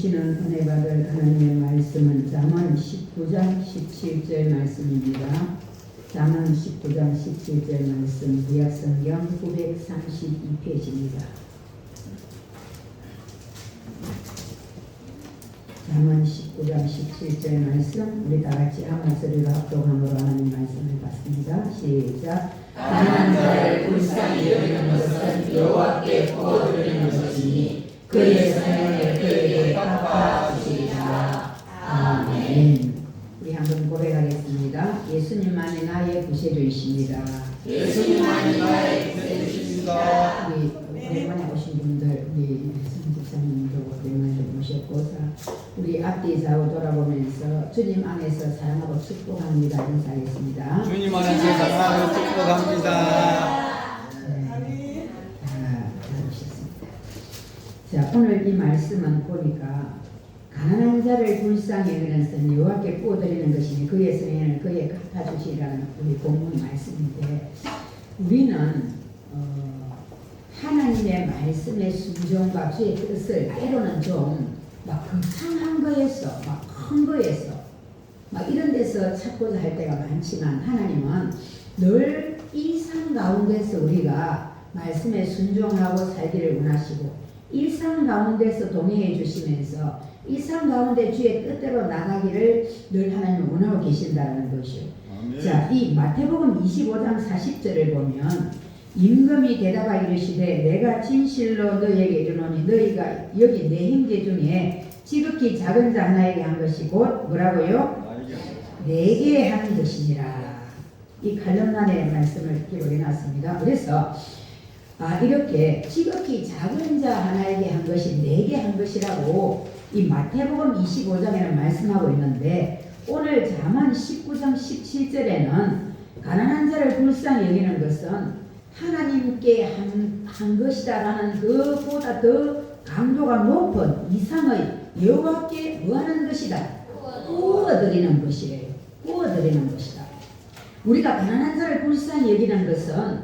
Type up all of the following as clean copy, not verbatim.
주시는 은혜 받을 하나님의 말씀은 잠언 19장 17절 말씀입니다. 잠언 19장 17절 말씀 구약성경 932페이지입니다. 잠언 19장 17절 말씀 우리 다같이 한 목소리로 합독함으로 하나님 말씀을 받습니다. 시작. 가난한 자를 불쌍히 여기는 것은 여호와께 구워드리는 것이니 그의 생명을 그에게 갚아주시리라. 아멘. 우리 한번 고백하겠습니다. 예수님만이 나의 구세주이십니다. 예수님만이 나의 구세주이십니다. 우리 오랜만에 오신 분들, 우리 성집사님도 오랜만에 좀 오셨고, 우리 앞뒤 좌우 돌아보면서 주님 안에서 사랑하고 축복합니다. 인사하겠습니다. 주님 안에서 사랑하고 축복합니다. 자, 오늘 이 말씀은 보니까 가난한 자를 불쌍히 여기는 여호와께 구워드리는 것이니 그의 성행을 그에 갚아주시라는 우리 본문 말씀인데, 우리는 하나님의 말씀의 순종과 주의 뜻을 때로는 좀 막 거창한 거에서 막 큰 거에서 막 이런 데서 찾고자 할 때가 많지만, 하나님은 늘 일상 가운데서 우리가 말씀에 순종하고 살기를 원하시고 일상 가운데서 동행해 주시면서 일상 가운데 주의 뜻대로 나가기를 늘 하나님은 원하고 계신다는 것이요. 자, 이 마태복음 25장 40절을 보면 임금이 대답하여 이르시되 내가 진실로 너희에게 이르노니 너희가 여기 내 형제 중에 지극히 작은 자 하나에게 한 것이 곧 뭐라고요? 내게 한 것이니라. 이 칼럼난의 말씀을 기록해놨습니다. 그래서 이렇게 지극히 작은 자 하나에게 한 것이 내게 한 것이라고 이 마태복음 25장에는 말씀하고 있는데, 오늘 잠언 19장 17절에는 가난한 자를 불쌍히 여기는 것은 하나님께 한 것이다라는 그보다 더 강도가 높은 이상의 여호와께 뭐하는 것이다? 구워드리는 것이에요. 구워드리는 것이다. 우리가 가난한 자를 불쌍히 여기는 것은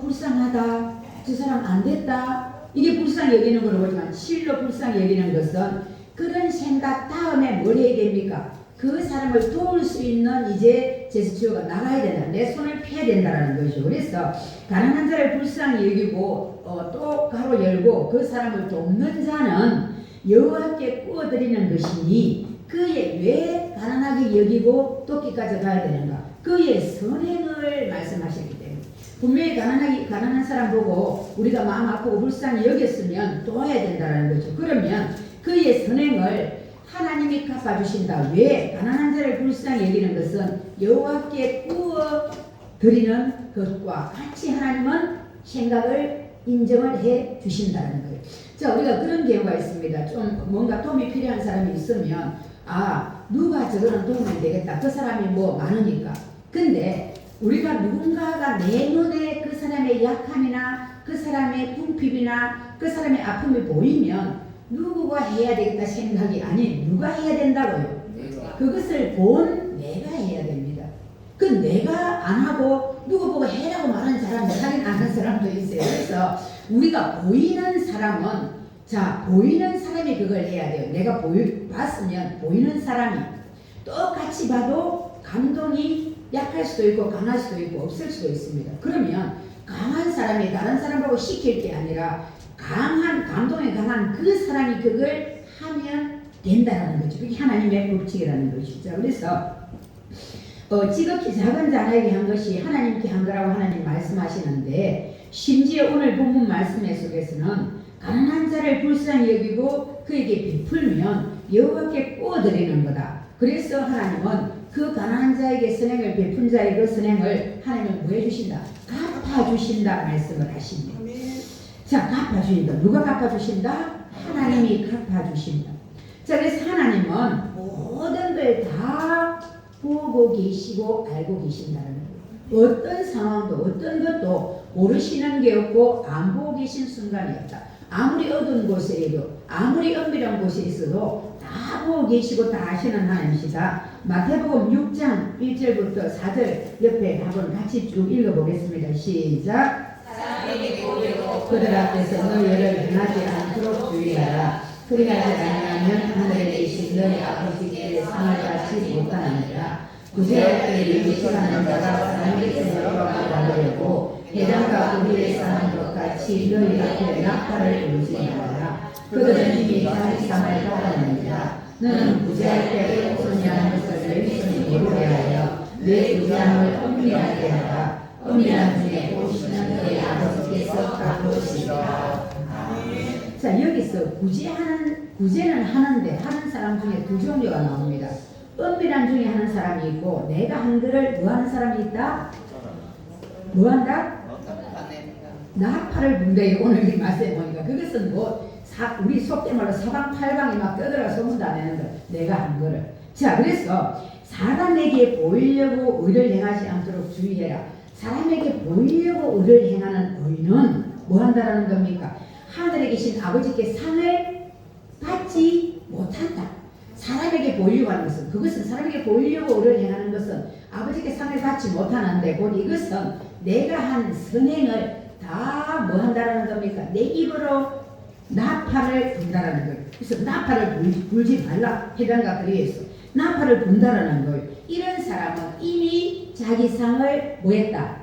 불쌍하다, 저 사람 안 됐다, 이게 불쌍히 여기는 걸로 보지만, 실로 불쌍히 여기는 것은 그런 생각 다음에 뭘 해야 됩니까? 그 사람을 도울 수 있는 이제 제스처가 나가야 된다. 내 손을 펴야 된다는 것이죠. 그래서 가난한 자를 불쌍히 여기고 또 가로 열고 그 사람을 돕는 자는 여호와께 구워드리는 것이니, 그의 왜 가난하게 여기고 돕기까지 가야 되는가? 그의 선행을 말씀하셨기 때문에. 분명히 가난한 사람 보고 우리가 마음 아프고 불쌍히 여겼으면 도와야 된다는 거죠. 그러면 그의 선행을 하나님이 갚아주신다. 왜? 가난한 자를 불쌍히 여기는 것은 여호와께 구워 드리는 것과 같이 하나님은 생각을 인정을 해 주신다는 거예요. 자, 우리가 그런 경우가 있습니다. 좀 뭔가 도움이 필요한 사람이 있으면 누가 저거는 도움이 되겠다. 그 사람이 뭐 많으니까. 근데 우리가 누군가가 내 눈에 그 사람의 약함이나 그 사람의 궁핍이나 그 사람의 아픔이 보이면 누구가 해야 되겠다 생각이 아닌 누가 해야 된다고요? 그것을 본 내가 해야 됩니다. 그 내가 안 하고 누구 보고 해라고 말하는 사람도 하긴 안 하는 사람도 있어요. 그래서 우리가 보이는 사람은, 보이는 사람이 그걸 해야 돼요. 내가 봤으면 보이는 사람이 똑같이 봐도 감동이 약할 수도 있고 강할 수도 있고 없을 수도 있습니다. 그러면 강한 사람이 다른 사람하고 시킬 게 아니라 감동에 강한 그 사람이 그걸 하면 된다는 거죠. 그게 하나님의 법칙이라는 것이죠. 그래서 지극히 작은 자에게 한 것이 하나님께 한 거라고 하나님 말씀하시는데, 심지어 오늘 본문 말씀 속에서는 가난한 자를 불쌍히 여기고 그에게 베풀면 여호와께 구워드리는 거다. 그래서 하나님은 그 가난한 자에게 선행을 베푼 자의 그 선행을 하나님은 뭐 해주신다? 갚아주신다 말씀을 하십니다. 자, 갚아주신다. 누가 갚아주신다? 하나님이 갚아주신다. 자, 그래서 하나님은 모든 걸 다 보고 계시고 알고 계신다는 거예요. 어떤 상황도 어떤 것도 모르시는 게 없고 안 보고 계신 순간이 없다. 아무리 어두운 곳에도 아무리 은밀한 곳에 있어도 다 보고 계시고 다 아시는 하나님이시다. 마태복음 6장 1절부터 4절 옆에 한번 같이 쭉 읽어보겠습니다. 시작. 그들 앞에서 너희를 행하지 않도록 주의하라. 그리하지 아니하면 하면 하늘에 계신 너희 아버지께 상을 받지 못하느니라. 구제할 때에 유익하는 자가 사람에게서 받으려고 해당과 우리의 사는 것 같이 너희 앞에 낙타를 부르지 말라. 그들은 이미 자기 상을 받았느니라. 너는 구제할 때 오소니하는 것을 왼손이 모르게 하여 내 구제함을 은밀하게 하라. 은밀한 중에 보시는 너희 아버지께서 갚으시리라. 자, 여기서 구제는 하는데 하는 사람 중에 두 종류가 나옵니다. 은밀한 중에 하는 사람이 있고 내가 한 글을 뭐 하는 사람이 있다? 뭐 한다? 나팔을 분다. 오늘 이 말씀에 보니까 그것은 우리 속된 말로 사방팔방이 막 떠들어 소문도 안 내는 거. 내가 한 거를. 자, 그래서 사람에게 보이려고 의를 행하지 않도록 주의해라. 사람에게 보이려고 의를 행하는 의는 뭐 한다라는 겁니까? 하늘에 계신 아버지께 상을 받지 못한다. 사람에게 보이려고 하는 것은, 그것은 사람에게 보이려고 의를 행하는 것은 아버지께 상을 받지 못하는데, 곧 이것은 내가 한 선행을 다 뭐 한다라는 겁니까? 내 입으로 나팔을 분다라는 거예요. 그래서 나팔을 불지 말라. 해당과 그리에서 나팔을 분다라는 거예요. 이런 사람은 이미 자기 상을 뭐 했다?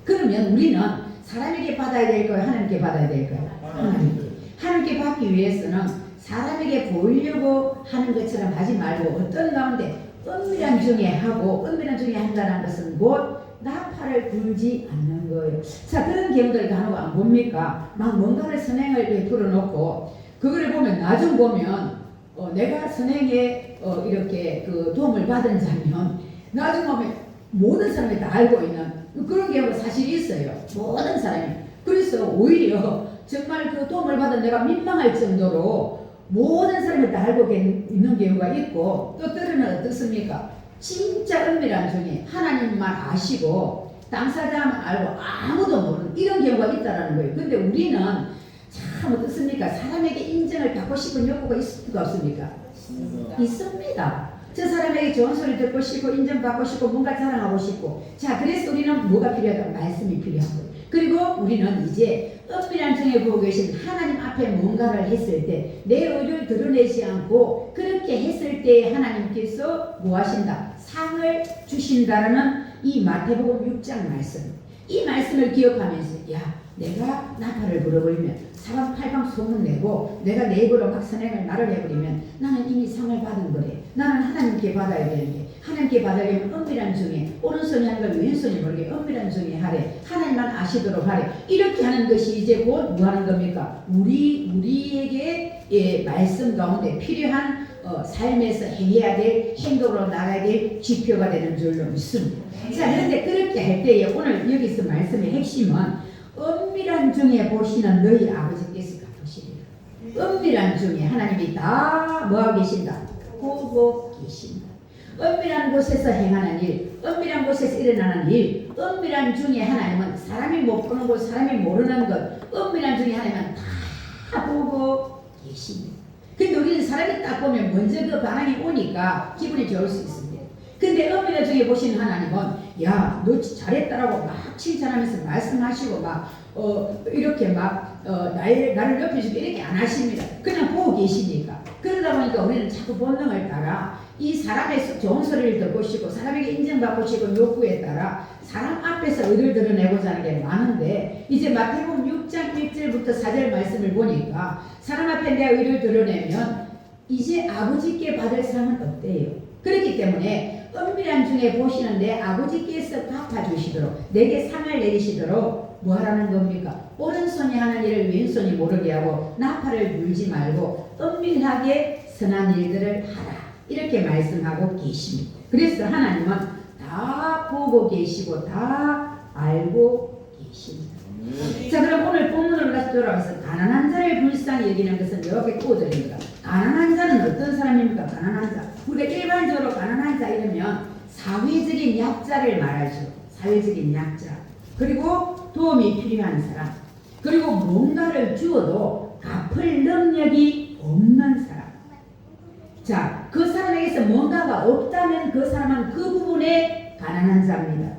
그러면 우리는 사람에게 받아야 될 거예요? 하나님께 받아야 될 거예요? 하나님께 받기 위해서는 사람에게 보이려고 하는 것처럼 하지 말고 어떤 가운데 은밀한 중에 하고, 은밀한 중에 한다는 것은 곧 나팔을 불지 않는 거예요. 자, 그런 경우들 간혹 안 봅니까? 막 뭔가를 선행을 베풀어 놓고 그거를 보면 나중 보면 내가 선행에 이렇게 그 도움을 받은 자면 나중 보면 모든 사람이 다 알고 있는 그런 경우가 사실 있어요. 모든 사람이. 그래서 오히려 정말 그 도움을 받은 내가 민망할 정도로 모든 사람이 다 알고 있는 경우가 있고, 또 때로는 어떻습니까? 진짜 은밀한 중에 하나님만 아시고 당사자만 알고 아무도 모르는 이런 경우가 있다는 거예요. 근데 우리는 참 어떻습니까? 사람에게 인정을 받고 싶은 욕구가 있습니까? 없습니까? 있습니다. 저 사람에게 좋은 소리 듣고 싶고 인정받고 싶고 뭔가 자랑하고 싶고. 자, 그래서 우리는 뭐가 필요하다? 말씀이 필요한 거예요. 그리고 우리는 이제 은밀한 중에 보고 계신 하나님 앞에 뭔가를 했을 때 내 의를 드러내지 않고 그렇게 했을 때 하나님께서 뭐 하신다? 상을 주신다라는 이 마태복음 6장 말씀. 이 말씀을 기억하면서 야, 내가 나팔을 불어버리면 사방팔방 소문내고 내가 내 입으로 막 선행을 말을 해버리면 나는 이미 상을 받은 거래. 나는 하나님께 받아야 되는데 하나님께 받으려면 은밀한 중에 오른손이 하는 걸 왼손이 모르게 은밀한 중에 하래. 하나님만 아시도록 하래. 이렇게 하는 것이 이제 곧 뭐 하는 겁니까? 우리에게 말씀 가운데 필요한 삶에서 해야 될 행동으로 나가야 될 지표가 되는 줄로 믿습니다. 자, 그런데 그렇게 할 때에 오늘 여기서 말씀의 핵심은 은밀한 중에 보시는 너희 아버지께서 갚으시리라. 은밀한 중에 하나님이 다 뭐하고 계신다? 보고 계신다. 은밀한 곳에서 행하는 일, 은밀한 곳에서 일어나는 일, 은밀한 중에 하나님은 사람이 못 보는 것, 사람이 모르는 것, 은밀한 중에 하나님은 다 보고 계십니다. 근데 우리는 사람이 딱 보면 먼저 그 반응이 오니까 기분이 좋을 수 있습니다. 근데 은밀한 중에 보시는 하나님은 야, 너 잘했다라고 막 칭찬하면서 말씀하시고 막 이렇게 막 나를 높여주고 이렇게 안 하십니다. 그냥 보고 계시니까. 그러다 보니까 우리는 자꾸 본능을 따라 이 사람의 좋은 소리를 듣고 싶고 사람에게 인정받고 싶은 욕구에 따라 사람 앞에서 의를 드러내고자 하는 게 많은데, 이제 마태복음 6장 1절부터 4절 말씀을 보니까 사람 앞에 내 의를 드러내면 이제 아버지께 받을 상은 없대요. 그렇기 때문에 은밀한 중에 보시는 내 아버지께서 갚아주시도록 내게 상을 내리시도록 뭐 하라는 겁니까? 오른손이 하는 일을 왼손이 모르게 하고 나팔을 불지 말고 은밀하게 선한 일들을 하라. 이렇게 말씀하고 계십니다. 그래서 하나님은 다 보고 계시고 다 알고 계십니다. 자, 그럼 오늘 본문으로 다시 돌아가서 가난한 자를 불쌍히 여기는 것은 이렇게 구어드립니다. 가난한 자는 어떤 사람입니까? 가난한 자. 우리가 일반적으로 가난한 자 이러면 사회적인 약자를 말하죠. 사회적인 약자. 그리고 도움이 필요한 사람. 그리고 뭔가를 주어도 갚을 능력이 없는 사람. 자, 그 사람에게서 뭔가가 없다면 그 사람은 그 부분에 가난한 자입니다.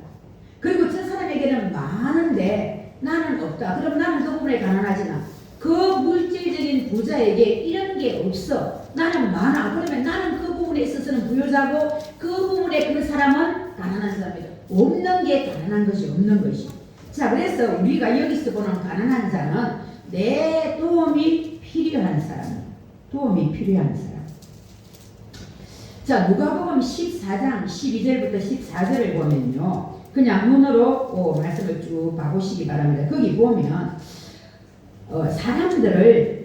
그리고 저 사람에게는 많은데 나는 없다. 그럼 나는 그 부분에 가난하지만 그 물질적인 부자에게 이런 게 없어. 나는 많아. 그러면 나는 그 부분에 있어서는 부유자고 그 부분에 그 사람은 가난한 사람이다. 없는 게 가난한 것이 없는 것이. 자, 그래서 우리가 여기서 보는 가난한 자는 내 도움이 필요한 사람. 도움이 필요한 사람. 자, 누가복음 14장 12절부터 14절을 보면요. 그냥 눈으로 말씀을 쭉 봐보시기 바랍니다. 거기 보면 사람들을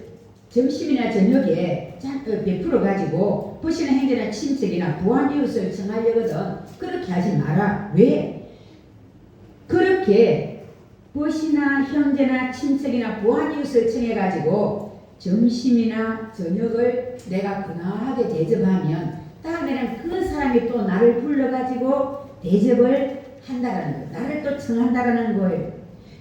점심이나 저녁에 베풀어 가지고 보시는 행제나 친척이나 부한 이웃을 청하려거든 그렇게 하지 마라. 왜? 그렇게 보시나 형제나 친척이나 부한 이웃을 청해 가지고 점심이나 저녁을 내가 근하하게 대접하면 다음에는 그 사람이 또 나를 불러가지고 대접을 한다라는 거예요. 나를 또 청한다라는 거예요.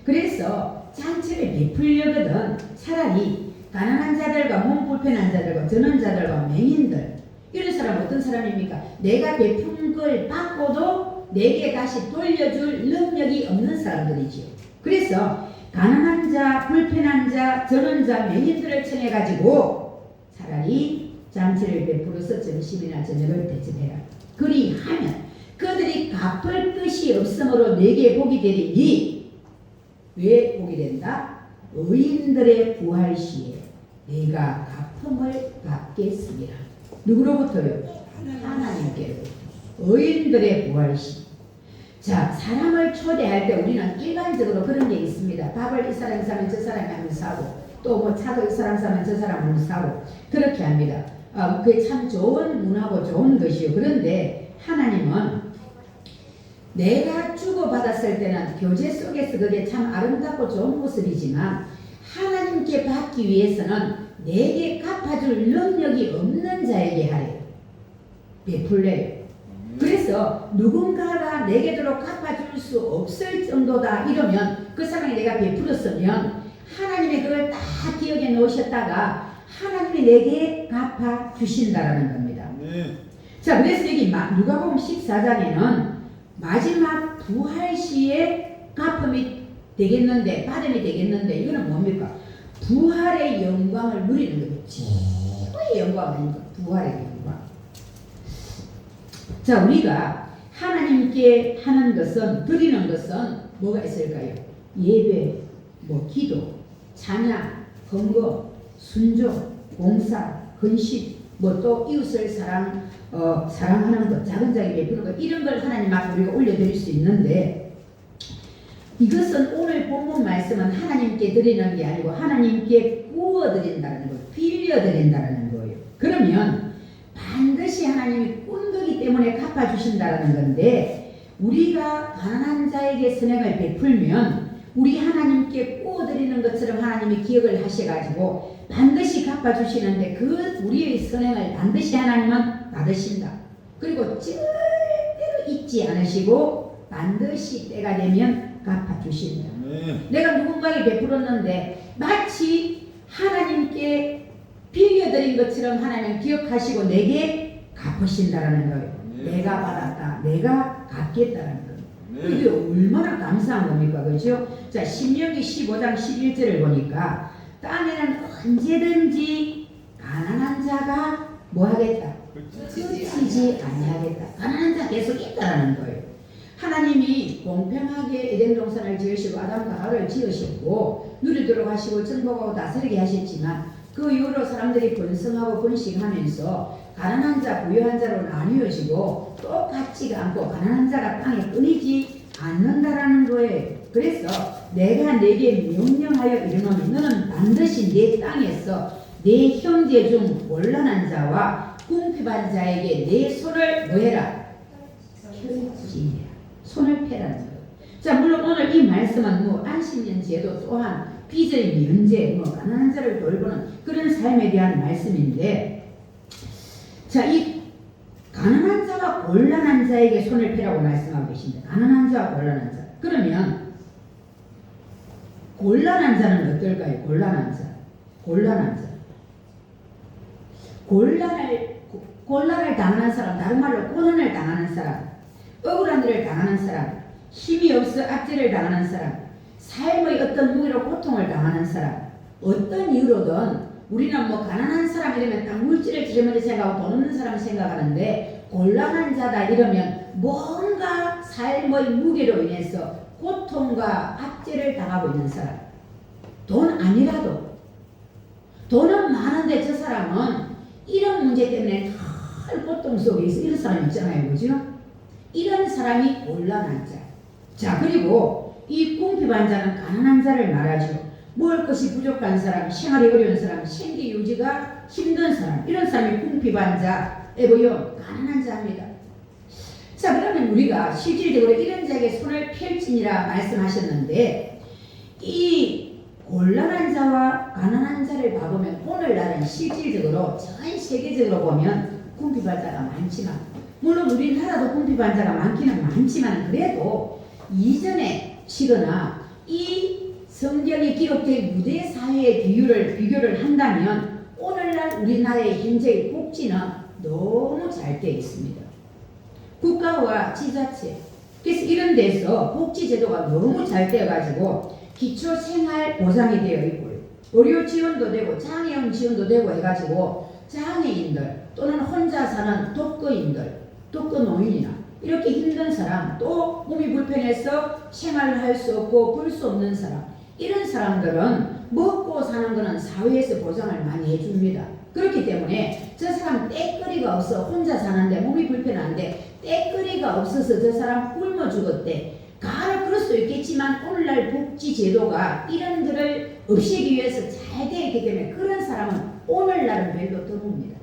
그래서 잔치를 베풀려거든 차라리 가난한 자들과 몸 불편한 자들과 전원자들과 맹인들 이런 사람은 어떤 사람입니까? 내가 베푼 걸 받고도 내게 다시 돌려줄 능력이 없는 사람들이지요. 그래서 가난한 자, 불편한 자, 전원자, 맹인들을 청해가지고 차라리 잔치를 베풀어서 점심이나 저녁을 대접해라. 그리하면 그들이 갚을 것이 없으므로 내게 복이 되리니 왜 복이 된다? 의인들의 부활 시에 내가 갚음을 갚겠습니다. 누구로부터요? 하나님께로부터. 의인들의 부활 시. 자, 사람을 초대할 때 우리는 일반적으로 그런 게 있습니다. 밥을 이 사람이 사면 저 사람이 하면 사고 또 뭐 차도 이 사람 사면 저 사람은 사고 그렇게 합니다. 그게 참 좋은 문화고 좋은 것이요. 그런데 하나님은 내가 주고받았을 때는 교제 속에서 그게 참 아름답고 좋은 모습이지만 하나님께 받기 위해서는 내게 갚아줄 능력이 없는 자에게 하래요. 베풀래요. 그래서 누군가가 내게도록 갚아줄 수 없을 정도다 이러면 그 사람이 내가 베풀었으면 하나님이 그걸 다 기억에 놓으셨다가 하나님이 내게 갚아주신다라는 겁니다. 자, 그래서 여기 누가복음 14장에는 마지막 부활 시에 갚음이 되겠는데 받음이 되겠는데 이거는 뭡니까? 부활의 영광을 누리는 거죠. 최고의 영광입니다. 부활의 영광. 자, 우리가 하나님께 하는 것은 드리는 것은 뭐가 있을까요? 예배, 기도, 찬양, 헌금, 순종, 봉사, 헌신, 또 이웃을 사랑하는 것, 작은 자에게 베푸는 것 이런 걸 하나님 앞에 우리가 올려드릴 수 있는데 이것은 오늘 본문 말씀은 하나님께 드리는 게 아니고 하나님께 구워드린다는 거예요. 빌려드린다는 거예요. 그러면 반드시 하나님이 꾼 거기 때문에 갚아주신다는 건데 우리가 가난한 자에게 선행을 베풀면 우리 하나님께 구워드리는 것처럼 하나님이 기억을 하셔가지고 반드시 갚아주시는데 그 우리의 선행을 반드시 하나님은 받으신다. 그리고 절대로 잊지 않으시고 반드시 때가 되면 갚아주신다. 내가 누군가에게 베풀었는데 마치 하나님께 빌려드린 것처럼 하나님 기억하시고 내게 갚으신다라는 거예요. 내가 받았다. 내가 갚겠다라는 거예요. 이게 얼마나 감사한 겁니까? 그렇죠? 자, 신명기 15장 11절을 보니까 땅에는 언제든지 가난한 자가 뭐 하겠다? 그치지 아니하겠다. 가난한 자 계속 있다라는 거예요. 하나님이 공평하게 에덴 동산을 지으시고 아담과 하와를 지으시고 누리도록 하시고 정복하고 다스리게 하셨지만 그 이후로 사람들이 번성하고 번식하면서 가난한 자, 부유한 자로 나뉘어지고 똑같지가 않고 가난한 자가 땅에 끊이지 않는다라는 거예요. 그래서 내가 내게 명령하여 이르노니 너는 반드시 내 땅에서 내 형제 중 곤란한 자와 궁핍한 자에게 내 손을 뭐해라? 펴지라. 손을 펴라는 거예요. 자, 물론 오늘 이 말씀은 안식년제도 또한 빚을 면제, 가난한 자를 돌보는 그런 삶에 대한 말씀인데, 자, 이 가난한 자와 곤란한 자에게 손을 펴라고 말씀하고 계십니다. 가난한 자와 곤란한 자. 그러면 곤란한 자는 어떨까요? 곤란한 자. 곤란을 당하는 사람, 다른 말로 고난을 당하는 사람, 억울한 일을 당하는 사람, 힘이 없어 압제를 당하는 사람, 삶의 어떤 무기로 고통을 당하는 사람, 어떤 이유로든 우리는 뭐 가난한 사람 이러면 딱 물질을 제일 먼저 생각하고 돈 없는 사람을 생각하는데 곤란한 자다 이러면 뭔가 삶의 무게로 인해서 고통과 압제를 당하고 있는 사람. 돈 아니라도 돈은 많은데 저 사람은 이런 문제 때문에 늘 고통 속에 있어. 이런 사람이 있잖아요. 그죠? 이런 사람이 곤란한 자. 자, 그리고 이 궁핍한 자는 가난한 자를 말하죠. 먹을 것이 부족한 사람, 생활이 어려운 사람, 생계 유지가 힘든 사람, 이런 사람이 궁핍한 자에고요. 가난한 자입니다. 자, 그러면 우리가 실질적으로 이런 자에게 손을 펼치니라 말씀하셨는데 이 곤란한 자와 가난한 자를 봐보면 오늘날은 실질적으로 전 세계적으로 보면 궁핍한 자가 많지만 물론 우리나라도 궁핍한 자가 많기는 많지만 그래도 이전에 시거나 이 성경이 기록된 유대 사회의 비교를 한다면 오늘날 우리나라의 현재의 복지는 너무 잘 되어 있습니다. 국가와 지자체 그래서 이런 데서 복지 제도가 너무 잘 되어 가지고 기초 생활 보장이 되어 있고요. 의료 지원도 되고 장애인 지원도 되고 해가지고 장애인들 또는 혼자 사는 독거인들, 독거노인이나 이렇게 힘든 사람 또 몸이 불편해서 생활을 할 수 없고 볼 수 없는 사람 이런 사람들은 먹고 사는 것은 사회에서 보장을 많이 해줍니다. 그렇기 때문에 저 사람 떼거리가 없어 혼자 사는데 몸이 불편한데 떼거리가 없어서 저 사람 굶어 죽었대. 가로 그럴 수 있겠지만 오늘날 복지 제도가 이런들을 없애기 위해서 잘 되어 있기 때문에 그런 사람은 오늘날은 별로 드뭅니다.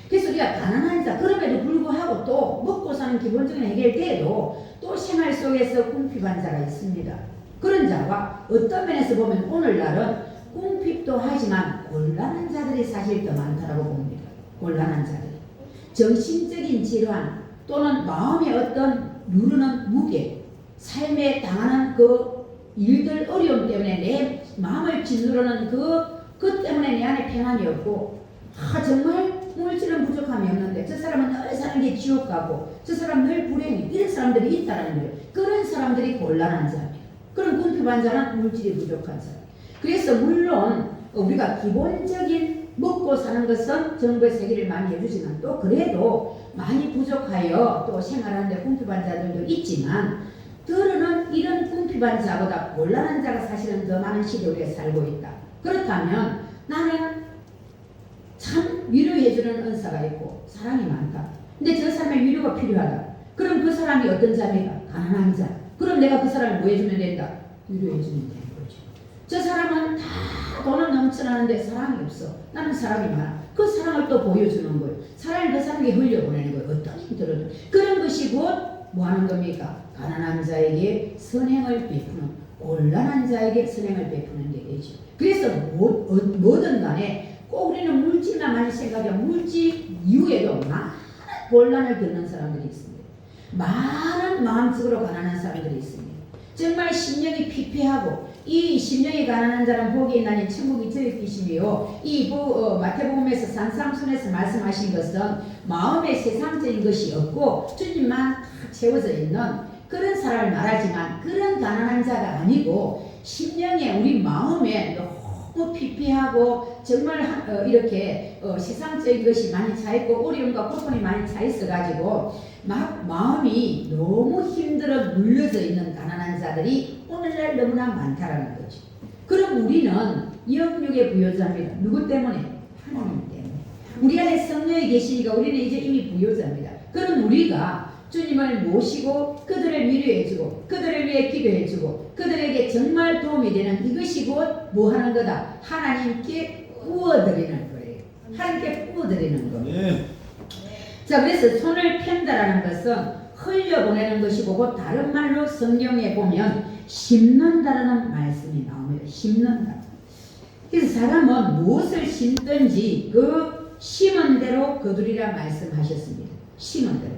그래서 우리가 가난한 자 그럼에도 불구하고 또 먹고 사는 기본적인 해결돼도 또 생활 속에서 궁핍한 자가 있습니다. 그런 자와 어떤 면에서 보면 오늘날은 궁핍도 하지만 곤란한 자들이 사실 더 많다라고 봅니다. 곤란한 자들 정신적인 질환 또는 마음의 어떤 누르는 무게 삶에 당하는 그 일들 어려움 때문에 내 마음을 짓누르는 그 때문에 내 안에 평안이 없고 정말 물질은 부족함이 없는데 저 사람은 늘 사는 게 지옥 가고 저 사람 늘 불행해 이런 사람들이 있다는 거예요. 그런 사람들이 곤란한 자입니다. 그런 궁핍한 자는 물질이 부족한 사람. 그래서 물론 우리가 기본적인 먹고 사는 것은 정부의 세계를 많이 해주지만 또 그래도 많이 부족하여 또 생활하는데 궁핍한 자들도 있지만 들어는 이런 궁핍한 자보다 곤란한 자가 사실은 더 많은 시대에 우리가 살고 있다. 그렇다면 나는 참 위로해주는 은사가 있고 사랑이 많다. 근데 저 사람의 위로가 필요하다. 그럼 그 사람이 어떤 자입니까? 가난한 자. 그럼 내가 그 사람을 뭐 해주면 된다? 위로해주면 되는 거죠. 저 사람은 다 돈은 넘쳐나는데 사랑이 없어. 나는 사랑이 많아. 그 사랑을 또 보여주는 거예요. 사랑을 그 사람에게 흘려보내는 거예요. 어떤 힘 들어도. 그런 것이 곧 뭐 하는 겁니까? 가난한 자에게 선행을 베푸는, 곤란한 자에게 선행을 베푸는 게 되죠. 그래서 뭐든 간에 꼭 우리는 물질만 많이 생각하면 물질 이후에도 많은 곤란을 겪는 사람들이 있습니다. 많은 마음속으로 가난한 사람들이 있습니다. 정말 심령이 피폐하고 이 심령이 가난한 자는 복이 있나니 천국이 저희 뜻이며 이 마태복음에서 산상순에서 말씀하신 것은 마음에 세상적인 것이 없고 주님만 다 채워져 있는 그런 사람을 말하지만 그런 가난한 자가 아니고 심령에 우리 마음에 너무 피폐하고 정말 이렇게 세상적인 것이 많이 차있고 어려움과 고통이 많이 차있어 가지고 막 마음이 너무 힘들어 눌려져 있는 가난한 자들이 오늘날 너무나 많다라는 거죠. 그럼 우리는 영육의 부여자입니다. 누구 때문에? 하나님 때문에. 우리 안에 성령이 계시니까 우리는 이제 이미 부여자입니다. 그럼 우리가 주님을 모시고 그들을 위로해주고 그들을 위해 기도해주고 그들에게 정말 도움이 되는 이것이 곧 뭐 하는 거다? 하나님께 부어드리는 거예요. 하나님께 부어드리는 겁니다. 자, 그래서 손을 편다라는 것은 흘려보내는 것이고 곧 다른 말로 성경에 보면 심는다라는 말씀이 나옵니다. 심는다. 그래서 사람은 무엇을 심든지 그 심은 대로 거두리라 말씀하셨습니다. 심은 대로.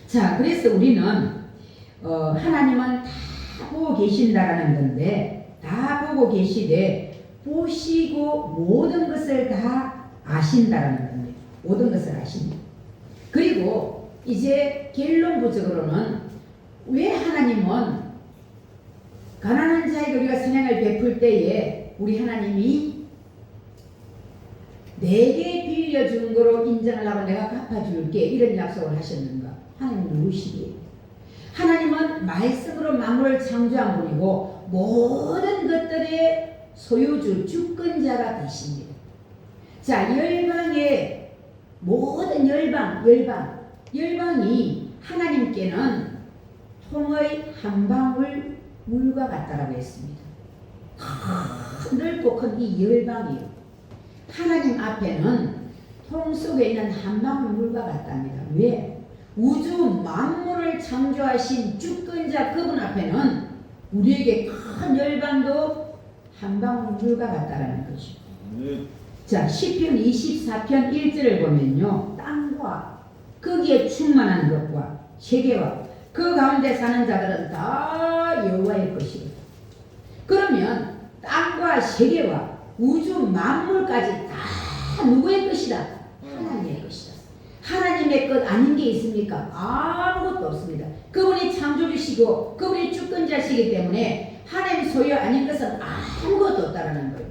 자, 그래서 우리는 하나님은 다 보고 계신다라는 건데 다 보고 계시되 보시고 모든 것을 다 아신다라는 겁니다. 모든 것을 아십니다. 그리고 이제 결론부적으로는 왜 하나님은 가난한 자에게 우리가 선행을 베풀 때에 우리 하나님이 내게 빌려준 거로 인정을 하고 내가 갚아줄게 이런 약속을 하셨는가? 하나님 누구시기에? 하나님은 말씀으로 만물을 창조한 분이고 모든 것들의 소유주 주권자가 되십니다. 자, 열방의 모든 열방이 하나님께는 통의 한 방울 물과 같다라고 했습니다. 넓고 큰 이 열방이요. 하나님 앞에는 통 속에 있는 한 방울 물과 같답니다. 왜? 우주 만물을 창조하신 주권자 그분 앞에는 우리에게 큰 열방도 한 방울 물과 같다라는 것이죠. 자, 시편 24편 1절을 보면요. 땅과 거기에 충만한 것과 세계와 그 가운데 사는 자들은 다 여호와의 것이다. 그러면 땅과 세계와 우주 만물까지 다 누구의 것이다? 하나님의 것이다. 하나님의 것 아닌 게 있습니까? 아무것도 없습니다. 그분이 창조주시고 그분이 주권자시기 때문에 하나님 소유 아닌 것은 아무것도 없다라는 거예요.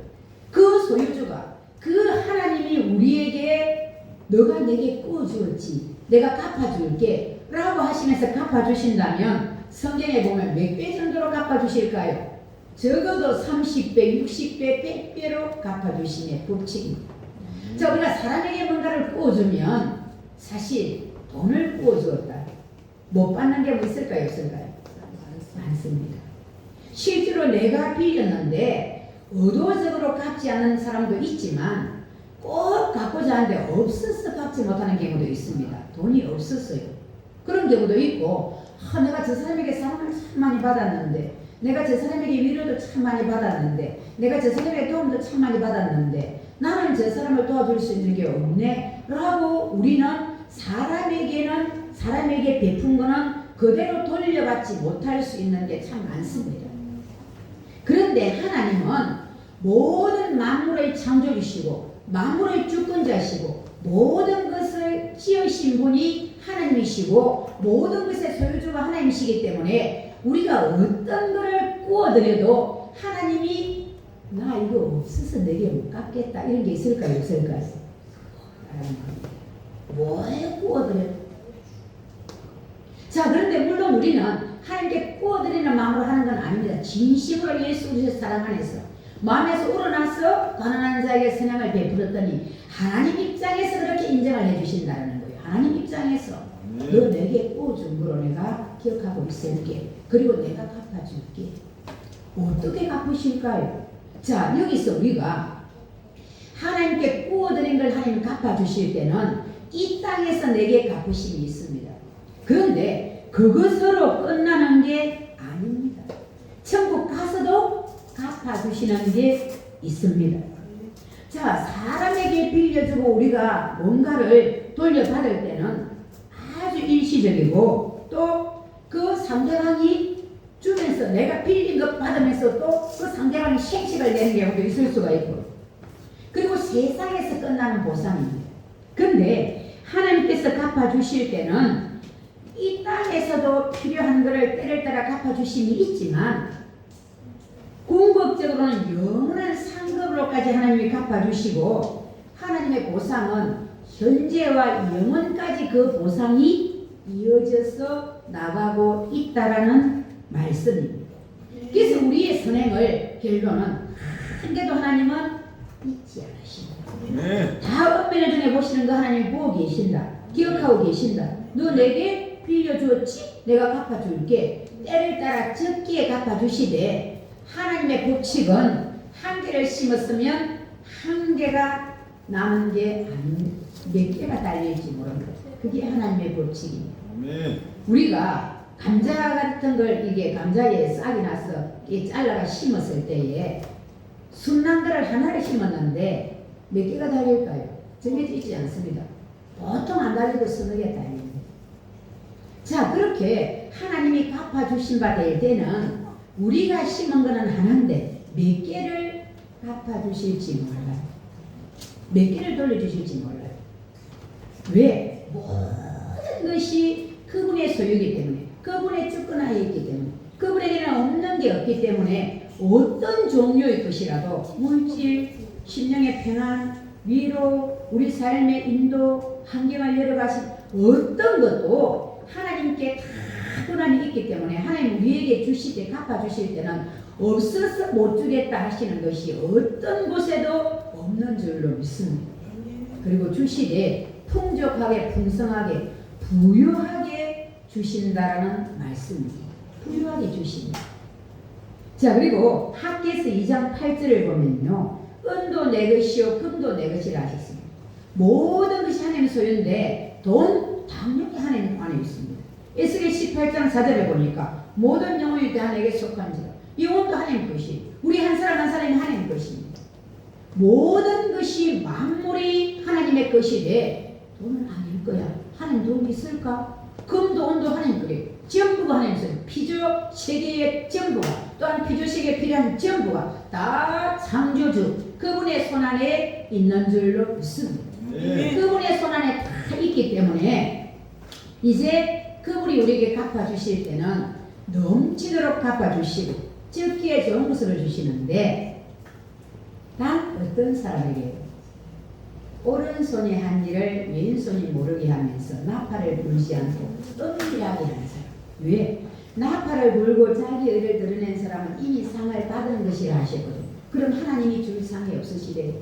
그 소유주가 그 하나님이 우리에게 너가 내게 구워주었지 내가 갚아줄게 라고 하시면서 갚아주신다면 성경에 보면 몇 배 정도로 갚아주실까요? 적어도 30배, 60배, 100배로 갚아주심의 법칙입니다. 자, 우리가 사람에게 뭔가를 구워주면 사실 돈을 구워주었다. 못 받는 게 뭐 있을까요? 없을까요? 많습니다. 실제로 내가 빌렸는데 의도적으로 갚지 않는 사람도 있지만 꼭 갚고자 하는데 없어서 갚지 못하는 경우도 있습니다. 돈이 없었어요. 그런 경우도 있고 내가 저 사람에게 사랑을 참 많이 받았는데 내가 저 사람에게 위로도 참 많이 받았는데 내가 저 사람에게 도움도 참 많이 받았는데 나는 저 사람을 도와줄 수 있는 게 없네 라고 우리는 사람에게 베푼 거는 그대로 돌려받지 못할 수 있는 게 참 많습니다. 그런데 하나님은 모든 만물의 창조주시고 만물의 주권자시고 모든 것을 지으신 분이 하나님이시고 모든 것의 소유주가 하나님이시기 때문에 우리가 어떤 것을 구워드려도 하나님이 나 이거 없어서 내게 못 갚겠다 이런 게 있을까요? 없을까요? 뭐에 구워드려? 자, 그런데 물론 우리는 하나님께 구워드리는 마음으로 하는 건 아닙니다. 진심으로 예수 그리스도의 사랑 안에서 마음에서 우러나서 가난한 자에게 선행을 베풀었더니 하나님 입장에서 그렇게 인정을 해주신다는 거예요. 하나님 입장에서 너 내게 구워준 거로 내가 기억하고 있을게. 그리고 내가 갚아줄게. 어떻게 갚으실까요? 자, 여기서 우리가 하나님께 구워드린 걸 하나님 갚아주실 때는 이 땅에서 내게 갚으심이 있습니다. 그런데 그것으로 끝나는 게 아닙니다. 천국 가서도 갚아주시는 게 있습니다. 자, 사람에게 빌려주고 우리가 뭔가를 돌려받을 때는 아주 일시적이고 또 그 상대방이 주면서 내가 빌린 것 받으면서 또 그 상대방이 생식을 내는 경우도 있을 수가 있고 그리고 세상에서 끝나는 보상입니다. 그런데 하나님께서 갚아주실 때는 이 땅에서도 필요한 것을 때를 따라 갚아주심이 있지만 궁극적으로는 영원한 상급으로까지 하나님이 갚아주시고 하나님의 보상은 현재와 영원까지 그 보상이 이어져서 나가고 있다라는 말씀입니다. 그래서 우리의 선행을 결론은 한 개도 하나님은 잊지 않으신다. 다 엇면을 중에 보시는 거 하나님 보고 계신다. 기억하고 계신다. 너 내게 빌려주었지? 내가 갚아줄게. 때를 따라 적기에 갚아주시되 하나님의 법칙은 한 개를 심었으면 한 개가 남은 게 아닌 몇 개가 달려있지 모릅니다. 그게 하나님의 법칙입니다. 우리가 감자 같은 걸 이게 감자에 싹이 나서 이게 잘라가 심었을 때에 순난 거를 하나를 심었는데 몇 개가 달릴까요? 정해져 있지 않습니다. 보통 안 달리고 서너 개 달립니다. 자, 그렇게 하나님이 갚아주신 바 될 때는 우리가 심은 거는 하나인데 몇 개를 갚아주실지 몰라요. 몇 개를 돌려주실지 몰라요. 왜? 모든 것이 그분의 소유이기 때문에 그분의 주권하에 있기 때문에 그분에게는 없는 게 없기 때문에 어떤 종류의 것이라도 물질, 심령의 평안, 위로, 우리 삶의 인도, 환경을 열어가신 어떤 것도 하나님께 다 권한이 있기 때문에 하나님 우리에게 주실 때, 갚아주실 때는 없어서 못 주겠다 하시는 것이 어떤 곳에도 없는 줄로 믿습니다. 그리고 주시되 풍족하게, 풍성하게, 부유하게 주신다라는 말씀입니다. 부유하게 주십니다. 자, 그리고 학개서 2장 8절을 보면요, 은도 내 것이요 금도 내 것이라 하셨습니다. 모든 것이 하나님의 소유인데 돈 당연히 하나님 안에 있습니다. 에스겔 18장 4절에 보니까 모든 영혼이 다 내게 속한지라. 영혼도 하나님 것이, 우리 한 사람 한 사람이 하나님 것입니다. 모든 것이 만물이 하나님의 것이되 돈은 아닐 거야. 하나님 돈이 있을까? 금도 은도 하나님 거래. 전부가 하나님 소유. 피조 세계의 전부가, 또한 피조 세계에 필요한 전부가 다 창조주 그분의 손안에 있는 줄로 믿습니다. 그분의 손안에 다 있기 때문에 이제 그분이 우리에게 갚아주실 때는 넘치도록 갚아주시고 적기에 좋은 것을 주시는데, 단 어떤 사람에게 오른손이 한 일을 왼손이 모르게 하면서 나팔을 불지 않고 은밀하게 하는 사람. 왜? 나팔을 불고 자기 의를 드러낸 사람은 이미 상을 받은 것이라 하셨거든. 그럼 하나님이 줄 상이 없으시래.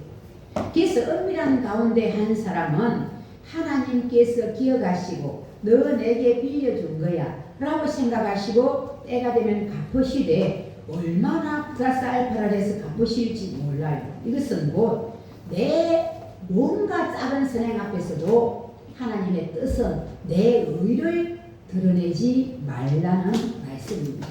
그래서 은밀한 가운데 한 사람은 하나님께서 기억하시고 너 내게 빌려준 거야 라고 생각하시고 때가 되면 갚으시되 얼마나 쌀쌀팔아서 갚으실지 몰라요. 이것은 곧 내 뭔가 작은 선행 앞에서도 하나님의 뜻은 내 의를 드러내지 말라는 말씀입니다.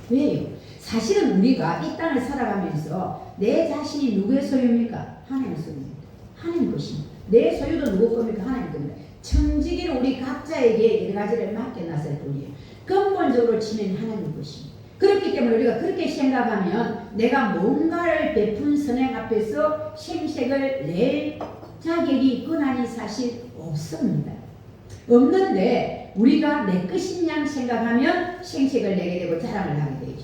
왜요? 사실은 우리가 이 땅을 살아가면서 내 자신이 누구의 소유입니까? 하나님의 소유입니다. 하나님 것입니다. 내 소유도 누구 겁니까? 하나님 겁니다. 청지기를 우리 각자에게 여러 가지를 맡겨놨을 뿐이에요. 근본적으로 치면 하나님 것입니다. 그렇기 때문에 우리가 그렇게 생각하면 내가 뭔가를 베푼 선행 앞에서 생색을 낼 자격이 권한이 사실 없습니다. 없는데 우리가 내 것인 양 생각하면 생색을 내게 되고 자랑을 하게 되죠.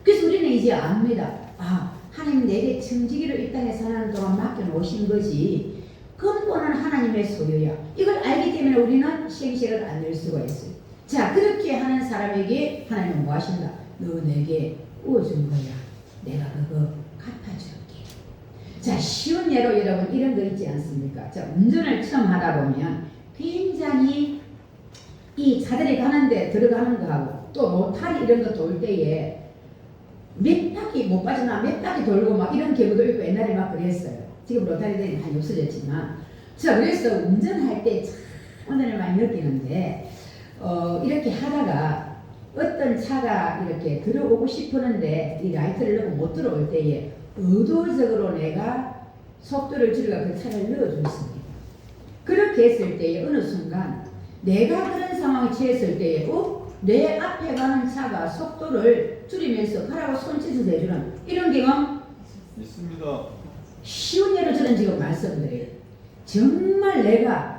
그래서 우리는 이제 압니다. 아, 하나님 내게 청지기를 이 땅에 사는 동안 맡겨놓으신 거지 근본은 하나님의 소유야. 이걸 알기 때문에 우리는 생색을 안 낼 수가 있어요. 자, 그렇게 하는 사람에게 하나님은 뭐 하신다? 너 내게 구워준 거야. 내가 그거 갚아줄게. 자, 쉬운 예로 여러분 이런 거 있지 않습니까? 자, 운전을 처음 하다 보면 굉장히 이 차들이 가는데 들어가는 거하고 또 로타리 이런 거 돌 때에 몇 바퀴 못 빠지나 몇 바퀴 돌고 막 이런 경우도 있고 옛날에 막 그랬어요. 지금 로타리들이 많이 없어졌지만, 자, 그래서 운전할 때 참 오늘 많이 느끼는데 이렇게 하다가 어떤 차가 이렇게 들어오고 싶었는데 이 라이트를 넣고 못 들어올 때에 의도적으로 내가 속도를 줄여가 그 차를 넣어줬습니다. 그렇게 했을 때에 어느 순간 내가 그런 상황에 처했을 때에 내 앞에 가는 차가 속도를 줄이면서 가라고 손짓을 해주는 이런 경험 있습니다. 쉬운 예로 저는 지금 말씀드려요. 정말 내가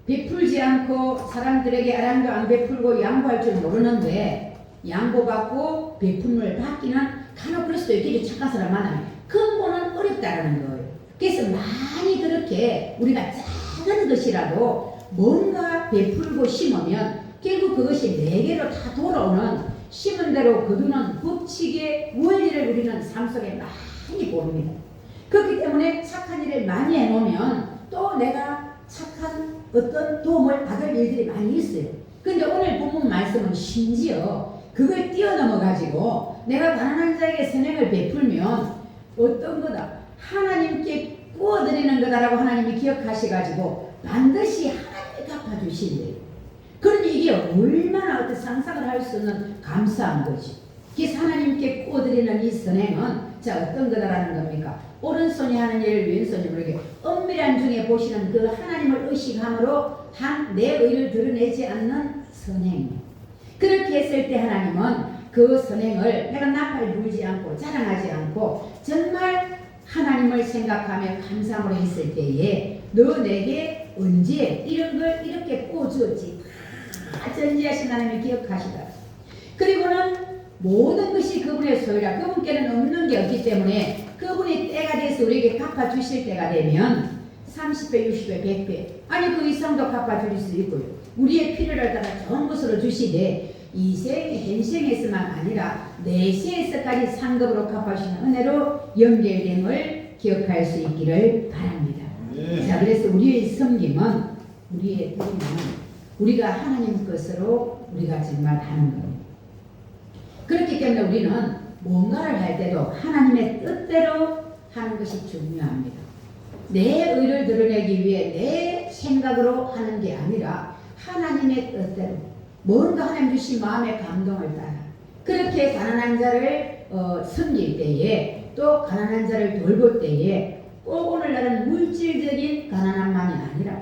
베풀지 않고 사람들에게 아랑도 안 베풀고 양보할 줄 모르는데 양보받고 베품을 받기는 간혹 그럴 수도 있겠죠. 착한 사람 만나면 근본은 어렵다라는 거예요. 그래서 많이 그렇게 우리가 작은 것이라도 뭔가 베풀고 심으면 결국 그것이 내게로 다 돌아오는 심은 대로 거두는 법칙의 원리를 우리는 삶 속에 많이 보릅니다. 그렇기 때문에 착한 일을 많이 해놓으면 또 내가 착한 어떤 도움을 받을 일들이 많이 있어요. 근데 오늘 본문 말씀은 심지어 그걸 뛰어넘어 가지고 내가 가난한 자에게 선행을 베풀면 어떤 거다? 하나님께 구워드리는 거다라고 하나님이 기억하시 가지고 반드시 하나님이 갚아주신대요. 그러니 이게 얼마나 어떤 상상을 할 수 없는 감사한 거지. 그래서 하나님께 구워드리는 이 선행은 자 어떤 거다라는 겁니까? 오른손이 하는 일을 왼손이 모르게 은밀한 중에 보시는 그 하나님을 의식함으로 한 내 의를 드러내지 않는 선행. 그렇게 했을 때 하나님은 그 선행을 내가 나팔 불지 않고 자랑하지 않고 정말 하나님을 생각하며 감사함으로 했을 때에 너 내게 언제 이런 걸 이렇게 구워주었지. 다 전지하신 하나님이 기억하시다. 그리고는 모든 것이 그분의 소유라. 그분께는 없는 게 없기 때문에 그분이 때가 돼서 우리에게 갚아주실 때가 되면 30배, 60배, 100배 아니 그 이상도 갚아줄 수 있고요. 우리의 필요를 따라 좋은 것으로 주시되 이생, 현생에서만 아니라 내세에서까지 상급으로 갚아주시는 은혜로 연결됨을 기억할 수 있기를 바랍니다. 자, 그래서 우리의 섬김은 우리의 드림은 우리가 하나님 것으로 우리가 정말 하는 겁니다. 그렇기 때문에 우리는 뭔가를 할 때도 하나님의 뜻대로 하는 것이 중요합니다. 내 의를 드러내기 위해 내 생각으로 하는 게 아니라 하나님의 뜻대로 뭔가 하나님 주신 마음의 감동을 따라 그렇게 가난한 자를 섬길 때에 또 가난한 자를 돌볼 때에 꼭 오늘날은 물질적인 가난함만이 아니라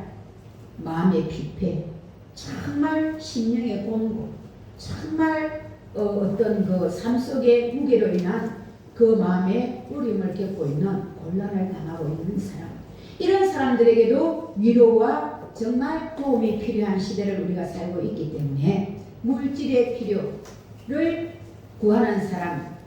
마음의 피폐, 정말 심령의 공고, 정말 어떤 그 삶 속의 무게로 인한 그 마음의 우림을 겪고 있는 곤란을 당하고 있는 사람, 이런 사람들에게도 위로와 정말 도움이 필요한 시대를 우리가 살고 있기 때문에 물질의 필요를 구하는 사람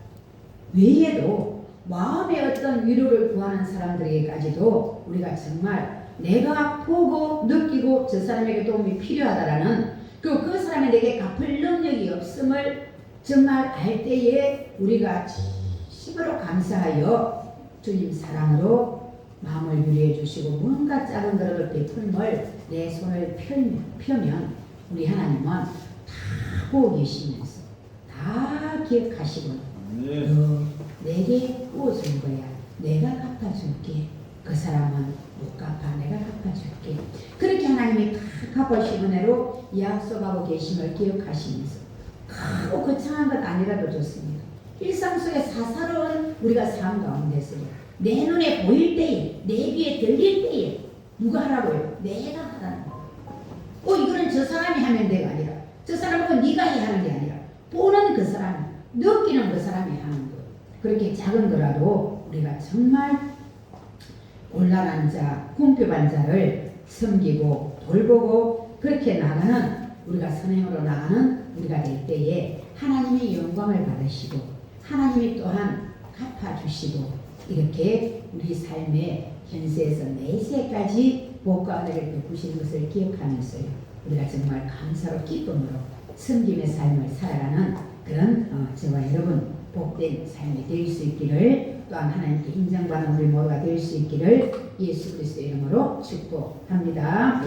외에도 마음의 어떤 위로를 구하는 사람들에게까지도 우리가 정말 내가 보고 느끼고 저 사람에게 도움이 필요하다라는 그리고 그 사람이 내게 갚을 능력이 없음을 정말 알 때에 우리가 진심으로 감사하여 주님 사랑으로 마음을 유리해 주시고 뭔가 작은 거라도 베풀음을 내 손을 펴면 우리 하나님은 다 보고 계시면서 다 기억하시고 너 내게 구워준 거야. 내가 갚아줄게. 그 사람은 못 갚아. 내가 갚아줄게. 그렇게 하나님이 다 갚으신 은혜로 약속하고 계심을 기억하시면서 크고 거창한 것 아니라도 좋습니다. 일상 속에 사사로운 우리가 삶 가운데서요. 내 눈에 보일 때에, 내 귀에 들릴 때에 누가 하라고요? 내가 하라는 거예요. 이거는 저 사람이 하면 돼가 아니라 저 사람은 네가 해야 하는 게 아니라 보는 그 사람, 느끼는 그 사람이 하는 거예요. 그렇게 작은 거라도 우리가 정말 곤란한 자, 궁핍한 자를 섬기고 돌보고 그렇게 나가는 우리가 선행으로 나가는 우리가 될 때에 하나님이 영광을 받으시고 하나님이 또한 갚아주시고 이렇게 우리 삶의 현세에서 내세까지 복과 은혜를 베푸시는 것을 기억하면서요. 우리가 정말 감사로 기쁨으로 섬김의 삶을 살아가는 그런 저와 여러분 복된 삶이 될 수 있기를 또한 하나님께 인정받는 우리 모두가 될 수 있기를 예수 그리스도의 이름으로 축복합니다.